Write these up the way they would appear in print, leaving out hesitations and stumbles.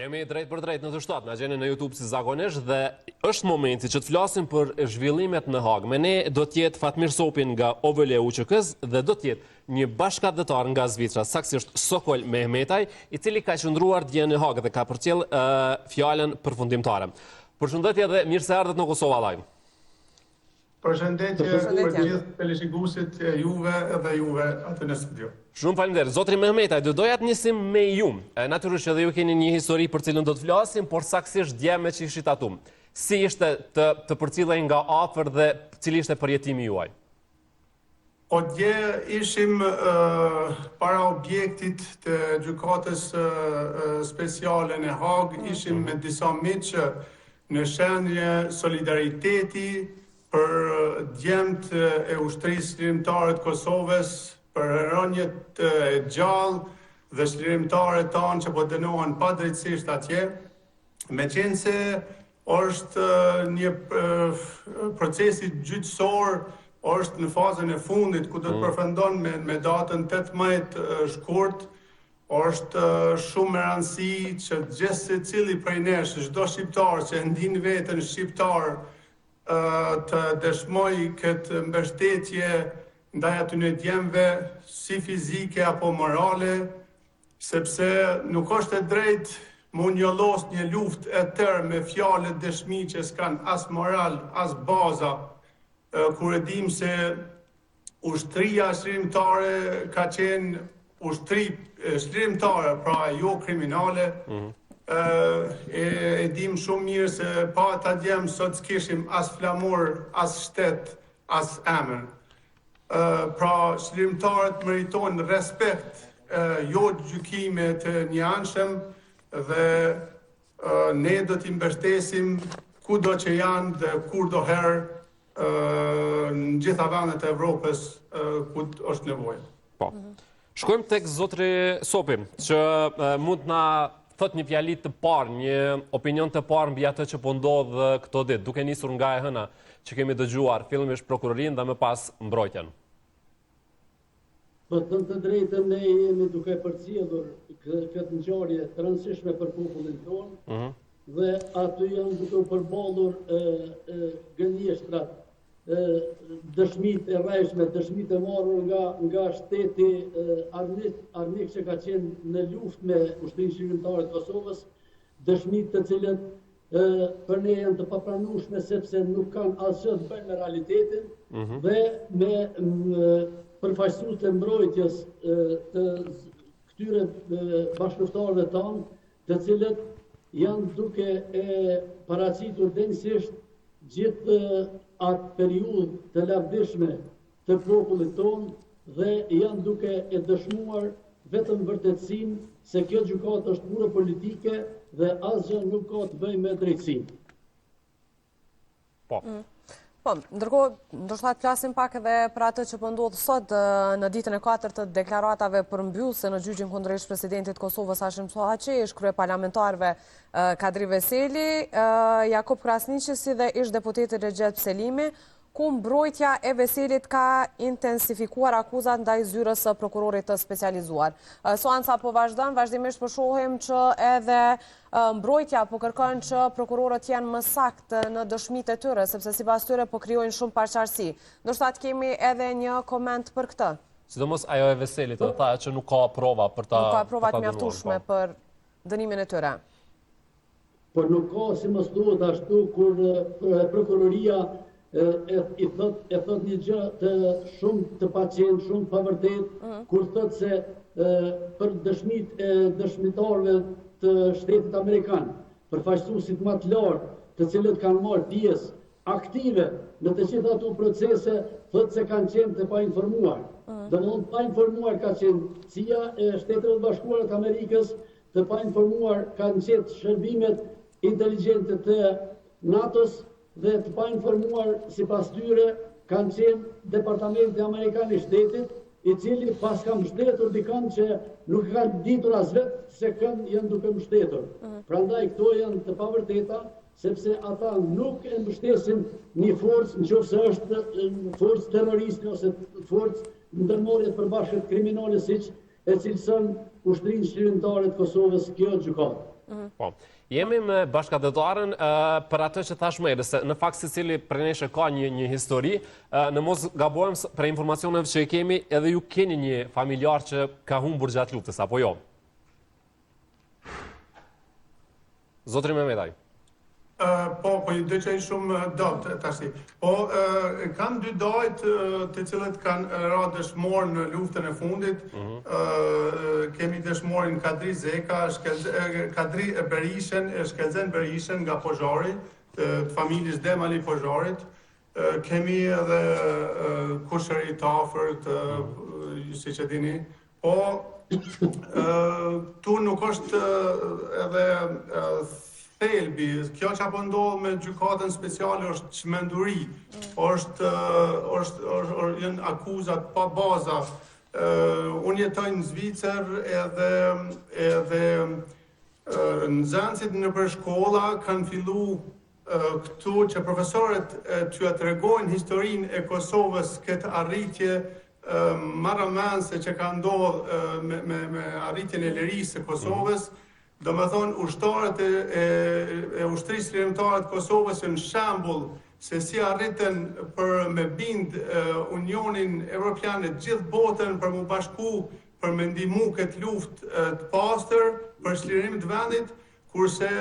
Jemi drejt për drejt në të shtatë, na gjeni në YouTube si zakonisht dhe është momenti që të flasim për zhvillimet në Hag. Me ne do t'jetë Fatmir Sopin nga OVL UÇK-s dhe do t'jetë një bashkëdhetar nga Zvicra, saktësisht Sokol Mehmetaj, i cili ka qëndruar dje në Hag dhe ka përcjell fjalën përfundimtare. Përshëndetje dhe mirë se ardhët në Kosova Live. Përshëndetje për gjithë teleshikuesit juve dhe juve aty në studio. Shumë faleminderit. Zotri Mehmetaj, doja të nisim me ju. Natyrisht edhe ju keni një histori për cilën do të flasim, por saktësisht dje me që ishit aty. Si ishte të përcjellej nga afër dhe cili ishte përjetimi juaj? O dje ishim para objektit të gjykatës speciale në Hag, ishim me disa miq në shenjë solidariteti për djemt e ushtrisë çlirimtare të Kosovës, për rënjet e gjallë dhe çlirimtarët tanë që po dënohen padrejtësisht atje, meqense është një procesi gjyqësor, është në fazën e fundit ku do të përfundon me datën 18 shkurt. Është shumë e rëndësi që gjithë secili prej nesh, çdo shqiptar që ndin veten shqiptar, të dëshmoj këtë mbështetje ndaj atyre djemve, si fizike apo morale, sepse nuk është e drejtë mu njollos një luftë e tërë me fjalë dëshmi që s'kan as moral, as baza, kur e dim se ushtria çlirimtare ka qenë ushtri çlirimtare, pra jo kriminale. E dim shumë mirë se pa ta djem sot s'kishim as flamur, as shtet, as emër. Pra çlirimtarët meritojnë respekt, jo gjykime të njëanshëm dhe ne do t'i mbështesim kudo që janë dhe kurdo herë në gjitha vendet e Evropës ku është nevojë. Po. Shkojmë tek zotri Sopi, që mund na thot një fjali të parë, një opinion të parë mbi atë që po ndodh këto ditë, duke nisur nga e hëna që kemi dëgjuar fillimisht prokurorinë dhe më pas mbrojtjen. Po të drejtën ne jemi duke përcjellur këtë ngjarje të rëndësishme për popullin tonë dhe aty janë duke u përballur gënjeshtrat, dëshmitë e rrejshme, dëshmitë e marrur nga shteti armik që ka qenë në luftë me ushtrinë çlirimtare të Kosovës, dëshmitë të cilët për ne janë të papranueshme sepse nuk kanë asgjë të bëjnë me realitetin dhe me përfaqësues të mbrojtjes të këtyre bashkëftarëve tanë, të cilët janë duke e paraqitur denjësisht gjithë atë periudhë të lavdishme të popullit tonë dhe janë duke e dëshmuar vetëm vërtetësinë se kjo gjykatë është pure politike dhe asgjë nuk ka të bëjë me drejtësinë. Po, ndërkohë, ndoshta të flasim pak edhe për atë që po ndodh sot në ditën e 4 të deklaratave përmbyllëse në gjyqin kundrejt presidentit Kosovës Hashim Thaçi, ish kryeparlamentarëve Kadri Veseli, Jakub Krasniqi si dhe ish deputeti Recep Selimi, ku mbrojtja e Veselit ka intensifikuar akuzat ndaj zyrës së prokurorit të specializuar. Seanca po vazhdon, vazhdimisht po shohim që edhe mbrojtja po kërkon që prokurorët janë më saktë në dëshmitë e tyre, sepse sipas tyre po krijojnë shumë paqartësi. Ndoshta të kemi edhe një koment për këtë. Sidomos ajo e Veselit, tha që nuk ka prova për ta. Nuk ka prova të mjaftueshme për dënimin e tyre. Por nuk ka si mos duhet ashtu kur prokuroria e thot një gjë të shumë të paqen, shumë pavërtet, kur thot se për dëshmitarëve të shtetit amerikan, përfaqësuesit më të lartë, të cilët kanë marrë pjesë aktive në të gjitha ato procese, thot se kanë qenë të painformuar. Domthonë painformuar ka qenë CIA e Shteteve të Bashkuara të Amerikës, të painformuar kanë qenë shërbimet inteligjente të NATO-s dhe të painformuar sipas tyre kanë qenë Departamenti Amerikan i Shtetit, i cili pas ka mbështetur dikon që nuk kanë ditur as vetë se kënd janë duke mbështetur. Prandaj këto janë të pavërteta, sepse ata nuk e mbështesin një forcë, nëse është forcë terroriste ose forcë ndërmarrje të përbashkët kriminale siç e cilëson ushtrinë çlirimtare të Kosovës kjo gjykatë. Po. Jemi me bashkëdhetaren për atë që thash më herë, se në fakt secili prej nesh ka një histori, në mos gabojmë për informacioneve që i kemi, edhe ju keni një familjar që ka humbur gjatë luftës, apo jo? Zotri Mehmetaj. Po, ju dëgjoj shumë dot tash. Po, kam dy dajt të cilët kanë ra dëshmor në luftën e fundit. Kemi dëshmorin Kadri Zeka, Kadri Berishën, Shkelzen Berishën nga Pozhari, të familjes Demali Pozharit. Kemi edhe kushëri të afërt, si që dini. Po, tu nuk është edhe thelbi, kjo që apo ndodhë me gjykatën speciale është çmenduri, janë akuzat pa baza. Unë jetoj në Zvicër edhe nxënësit në përshkolla kanë fillu këtu që profesorët t'ju tregojnë historinë e Kosovës, këtë arritje marramense që ka ndodhur me arritjen e lirisë së Kosovës. Do me thonë, ushtarët e ushtrisë lirimtare të Kosovës në shembull se si arritën për me bind Unionin Evropian e gjithë botën për mu bashku, për me ndihmu këtë luftë të pastër për çlirim të vendit, kurse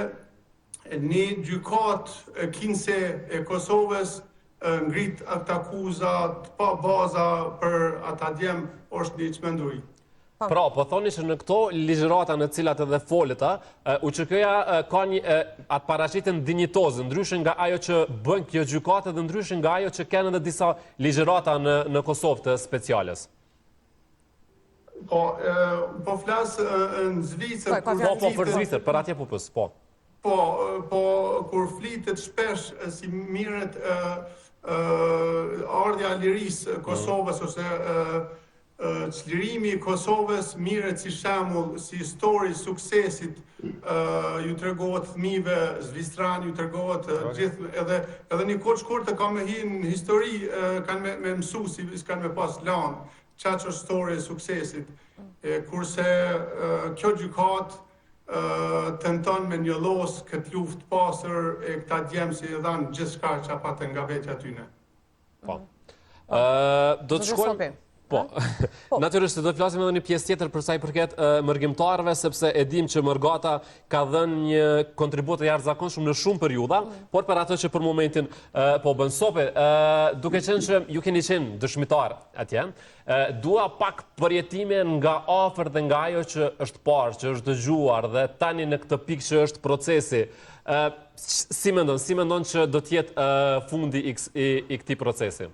një gjykat kinse e Kosovës ngrit atë akuzat pa baza për ata djem është një çmenduri. Pra, po thoni që në këto ligjërata në cilat edhe foleta, UÇK-ja ka një atë paraqitjen dinjitoze, ndryshe nga ajo që bën kjo gjykatë dhe ndryshe nga ajo që kanë edhe disa ligjërata në Kosovë të speciales. Po flas në Zvicër. Po, për Zvicër, për atje pupës, po. Po, kur flitet shpesh si mirët ardhja e lirisë Kosovës ose çlirimi i Kosovës mirët si shembull, si histori suksesit, ju tregohet fëmijëve zvicran, ju tregohet gjithë edhe një kohë shkurtë ka me hinë në histori, kanë me mësu si kanë me pas lanë, çfarë është histori e suksesit. Kurse kjo gjykat tenton me njollos këtë luftë pastër e këta djemë si dhanë gjithçka që patën nga vetja tyne. Po. Do të shkojmë. Po, natyrisht do të flasim edhe një pjesë tjetër për sa i përket mërgjimtarëve, sepse e dim që Mërgata ka dhënë një kontribut të jashtëzakonshëm në shumë periudha, por për atë që për momentin po bën sope, duke qenë që ju keni qenë dëshmitar atje, dua pak përjetime nga afër dhe nga ajo që është parë, që është dëgjuar dhe tani në këtë pikë që është procesi. Si mendon që do të jetë fundi i këtij procesi?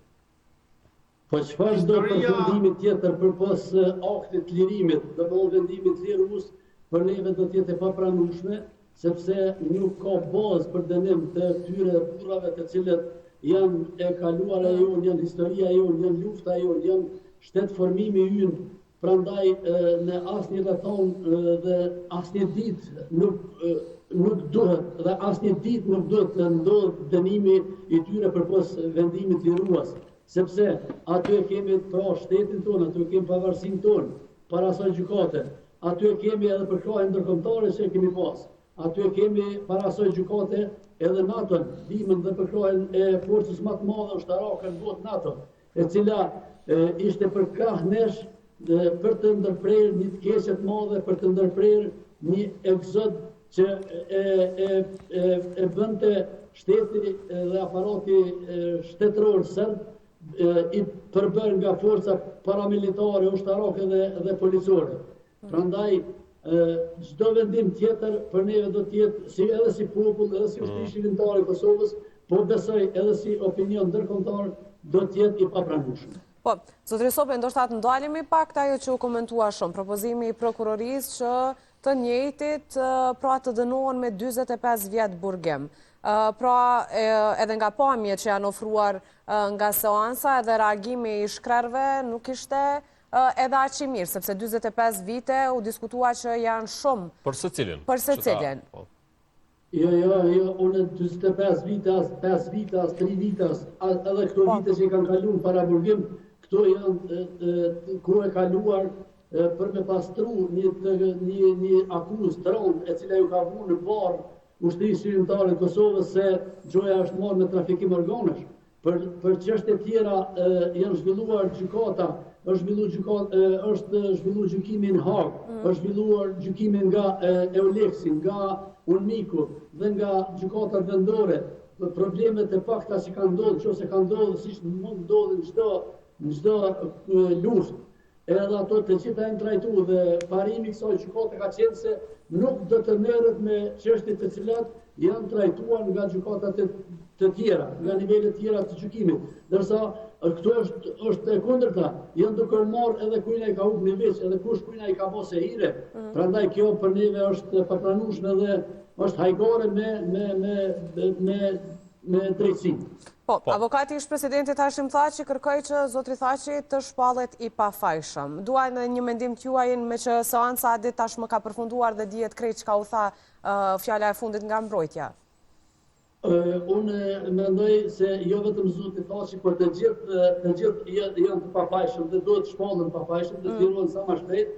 Po çfarë do përfundimi tjetër përpos aktit lirimit, do të vendimit lirus, për neve do të jetë e papranueshme, sepse nuk ka bazë për dënim të këtyre burrave të cilët janë e kaluara jonë, janë historia jonë, janë lufta jonë, janë shtetformimi ynë. Prandaj në asnjë rrethon dhe asnjë ditë nuk duhet dhe asnjë ditë nuk duhet të ndodhë dënimi i tyre përpos vendimit lirues. Sepse aty kemi pra shtetin tonë, aty kemi pavarësinë tonë, para asaj gjykate. Aty kemi edhe përkrajen ndërkombëtare që kemi pas. Aty kemi para asaj gjykate edhe NATO-n, ndihmën dhe përkrajen e forcës më të madhe ushtarake në botë NATO, e cila ishte për krah nesh për të ndërprerë një të keqe të madhe, për të ndërprerë një eksod që e bënte shteti dhe aparati shtetëror serb i përbër nga forca paramilitare, ushtarake dhe policore. Prandaj, çdo vendim tjetër për neve do të jetë edhe si popull, edhe si ushtri shqiptar i Kosovës, po besoj edhe si opinion ndërkombëtar do të jetë i papranueshëm. Po, zotri Sope, ndoshta të ndalemi pak ajo që u komentua shumë, propozimi i prokurorisë që të njëjtit pra të dënohen me 45 vjet burgim. Pra edhe nga pamje që janë ofruar nga seansa edhe reagimi i shkrerëve nuk ishte edhe aq i mirë, sepse 45 vite u diskutua që janë shumë. Për secilin. Për secilin. Jo, unë 25 vite, as 5 vite, as 3 vite, edhe këto vite që i kanë kaluar para burgim, këto janë ku e kaluar për me pastru një akuzë të rëndë e cila ju ka vu në barë ushtrisë shqiptare të Kosovës se gjoja është marrë me trafikim organesh. Për çështje tjera janë zhvilluar gjykata, është zhvilluar gjykimi në Hagë, është zhvilluar gjykimi nga Euleksi, nga Unmiku dhe nga gjykatat vendore. Problemet e pakta që kanë ndodhur, nëse kanë ndodhur siç mund ndodhin në çdo luftë, edhe ato të gjitha janë trajtuar dhe parimi i kësaj gjykate ka qenë se nuk do të merret me çështje të cilat janë trajtuar nga gjykatat të tjera, nga nivelet tjera të gjykimit. Ndërsa këtu është e kundërta, janë duke marrë edhe kujna i ka humbur në veç, edhe kush kujna i ka bose hire. Prandaj kjo për neve është papranueshme dhe është hajgore me drejtësinë. Po, avokati ish presidentit Hashim Thaçi kërkoi që zotri Thaçi të shpallet i pafajshëm. Duaj në një mendim tuaj me që seanca ditë tashmë ka përfunduar dhe dihet krejt çka u tha fjala e fundit nga mbrojtja. Unë mendoj se jo vetëm zotri Thaçi, por të gjithë janë të pafajshëm dhe duhet shpallen pafajshëm, të lirohen sa më shpejt,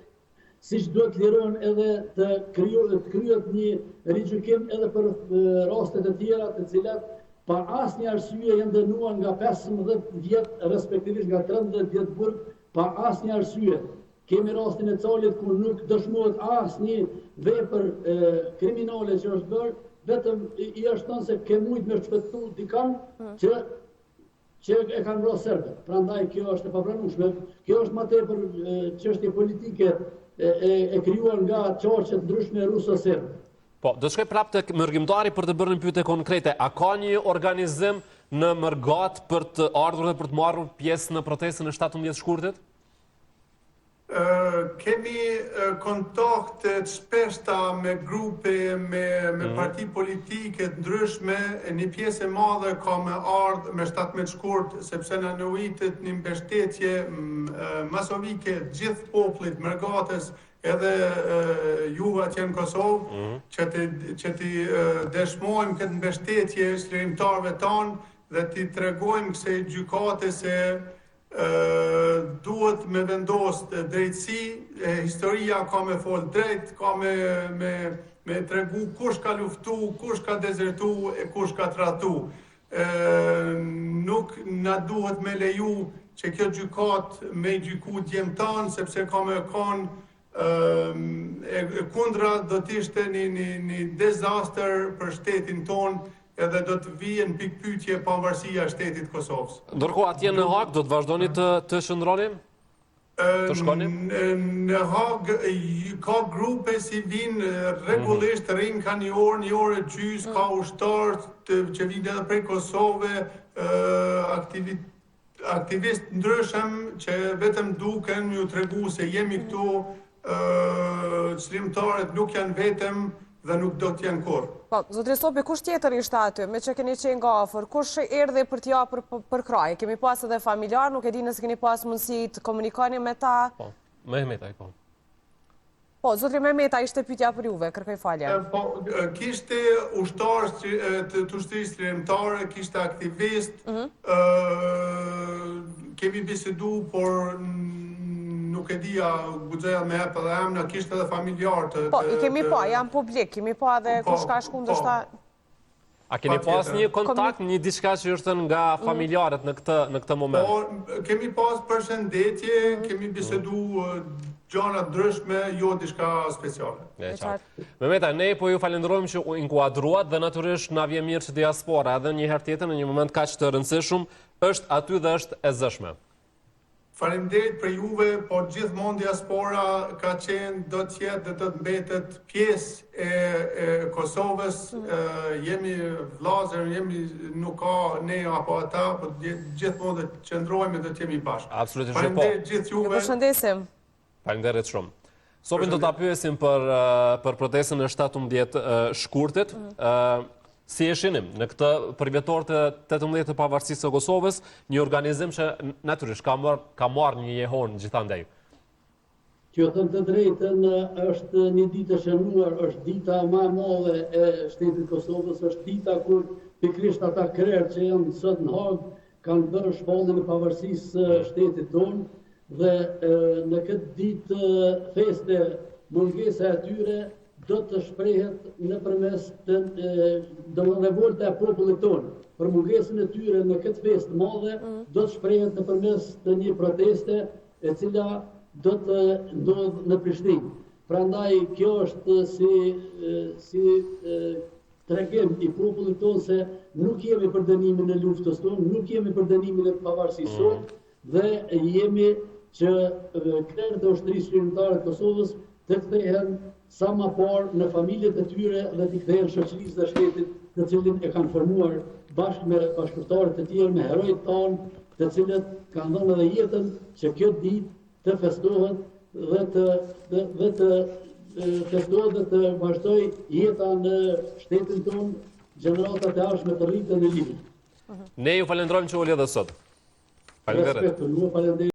siç duhet lirohen edhe të kryhet një rigjykim edhe për rastet e tjera të cilat pa asnjë arsye janë dënuar nga 15 vjet, respektivisht nga 13 vjet burg, pa asnjë arsye. Kemi rastin e Calit ku nuk dëshmohet asnjë vepër kriminale që është bërë, vetëm i është thënë se ke mujt me shpëtu dikon që e kanë vrarë serbët. Prandaj kjo është e papranueshme. Kjo është më tepër çështje politike e krijuar nga çarqe të ndryshme ruso-serbe. Po, do shkoj prapë tek mërgjimtari për të bërë një pyetje konkrete. A ka një organizim në Mërgat për të ardhur dhe për të marrur pjesë në protestën e 17 shkurtit? Kemi kontakte të shpeshta me grupe, me parti politike të ndryshme, një pjesë e madhe ka me ardhë me 17 shkurt, sepse në nuitet një mbështetje masovike gjithë popullit Mërgatës, edhe juve atje në Kosovë, që ti dëshmojmë këtë mbështetje shërimtarëve tanë dhe ti tregojmë kësaj gjykate se duhet me vendos drejtësi, historia ka me fol drejt, ka me tregu kush ka luftu, kush ka dezertu e kush ka tratu. Nuk na duhet me leju që kjo gjykat me gjyku djemtan, sepse ka me kanë kundra do t'ishte një dezaster për shtetin ton edhe do të vijen pikpyetje pavarësia e shtetit Kosovës. Ndërkohë atje në Hagë do të vazhdoni të shndroni? Të shkoni? Në Hagë ka grupe si vinë rregullisht, rrinë ka një orë e gjys, ka ushtarë që vinë edhe prej Kosove, aktivist ndryshëm që vetëm duken ju tregu se jemi këtu, çlimtarët nuk janë vetëm dhe nuk do të janë kurrë. Po, zotri Sopi, kush tjetër ishte aty, me që keni qenë nga afër, kush erdhi për t'ja për kraj? Kemi pas edhe familjar, nuk e di nëse keni pas mundësi të komunikoni me ta? Po, Mehmeta i po. Po, zotri Mehmeta ishte pyetja për juve, kërkoj falje. Po, kishte ushtar të ushtrisë shërimtare, kishte aktivist, kemi bisedu, por nuk e dija, guxoja me hap edhe emra, kishte edhe familjar të... Po, i kemi pa, janë publik, kemi pa edhe kush ka shku ndoshta... A keni pas një kontakt, një diçka që është nga familjarët në këtë moment? Po, kemi pas përshëndetje, kemi bisedu gjëra ndryshme, jo diçka speciale. Mehmeta, ne po ju falenderojmë që u inkuadruat dhe natyrisht na vjen mirë që diaspora edhe një herë tjetër në një moment kaq të rëndësishëm është aty dhe është e zëshme. Faleminderit për juve, por gjithmonë diaspora ka qenë, do të jetë dhe do të mbetet pjesë e Kosovës. Jemi vllazër, nuk ka ne apo ata, por gjithmonë dhe qëndrojmë dhe të jemi bashkë. Absolutisht po. Faleminderit gjithë juve. Ju përshëndesim. Faleminderit shumë. Sopin do ta pyesim për protestën e 17 shkurtit. Si e shinim në këtë përvjetor të 18 të pavarësisë së Kosovës, një organizim që natyrisht ka marrë një jehon gjithandej. Që thënë të drejtën, është një ditë e shënuar, është dita më e madhe e shtetit Kosovës, është dita kur pikërisht ata krerë që janë sot në Hagë kanë bërë shpalljen e pavarësisë së shtetit tonë dhe në këtë ditë feste mungesa e tyre do të shprehet nëpërmes të revolta e popullit tonë. Për mungesën e tyre në këtë festë madhe do të shprehet nëpërmes të një proteste e cila do të ndodhë në Prishtinë. Prandaj kjo është si tregim i popullit tonë se nuk jemi për dënimin e luftës tonë, nuk jemi për dënimin e pavarësisë tonë dhe jemi që krerët e ushtrisë shërimtare të Kosovës të kthehen sa më parë në familjet e tyre dhe të kthehen shoqërisë dhe shtetit të cilin e kanë formuar bashkë me bashkëpunëtorët e tjerë, me herojt tanë, të cilët kanë dhënë edhe jetën që kjo ditë të festohet dhe të festohet dhe të vazhdoj jeta në shtetin tonë, gjeneratat e ardhshme të rritën e lirit. Ne ju falenderojmë që u lidhët sot. Faleminderit. Respektu, ju falenderoj.